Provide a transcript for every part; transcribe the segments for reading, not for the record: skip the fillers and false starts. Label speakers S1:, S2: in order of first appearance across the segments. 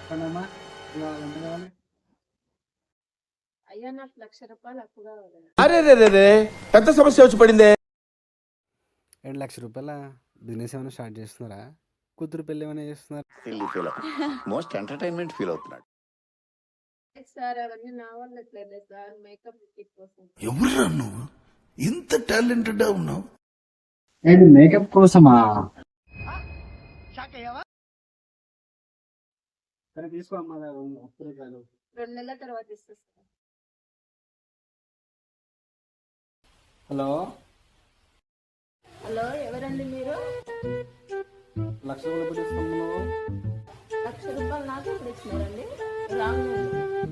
S1: చెప్పండమ్మా ఎంత కావాలి?
S2: అయ్యా నాకు ₹1,00,000 అప్పు కావాలి.
S3: అరే రే రే రే పెద్ద సమస్య వచ్చి పడిందే.
S1: 2,00,000 బిజినెస్ ఏమైనా స్టార్ట్ చేస్తున్నారా? కూతురు పెళ్ళి ఏమైనా చేస్తున్నారు?
S4: మోస్ట్ ఎంటర్టైన్మెంట్ ఫీల్ అవుతున్నాడు.
S2: సార్ అవన్నీ నా వల్ల ఎట్లేదు సార్, మేకప్ కిట్ కోసం.
S5: ఎవరురా నువ్వు ఇంత టాలెంటెడ్ ఉన్నావు?
S1: ఏంటి మేకప్ కోసమా? సరే తీసుకో అమ్మా, ₹1,00,000.
S2: 2 నెలల తర్వాత ఇస్తా సార్.
S1: హలో,
S2: హలో ఎవరండి మీరు?
S1: ₹1,00,000 తీసుకున్నావు?
S2: ₹1,00,000 నాకు ఎప్పుడు ఇచ్చినారండి? Wrong number.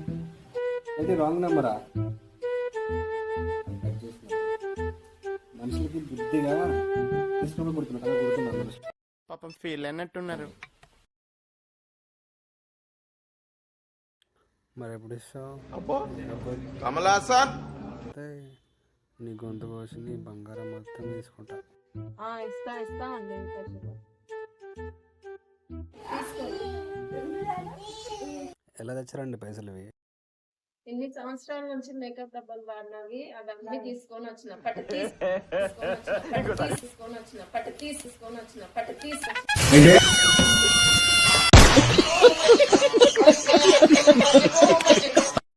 S1: అయితే రాంగ్ నెంబరా? మనుషులకి బుద్ధిగా తీసుకుని గుర్తున్నారు.
S3: పాపం ఫీల్ అయినట్టున్నారు.
S1: మరి ఎప్పుడు ఇస్తావు?
S3: కమలాసన్
S1: నీ గొంతు కోసి నీ బంగారం మొత్తం తీసుకుంటా.
S2: ఇస్తా అండి.
S1: ఎలా తెచ్చారండి పైసలు ఇవి?
S2: ఇన్ని సంవత్సరాల నుంచి మేకప్ డబ్బాలు వాడినవి అవన్నీ తీసుకొని వచ్చిన పట్టు తీసుకొని వచ్చిన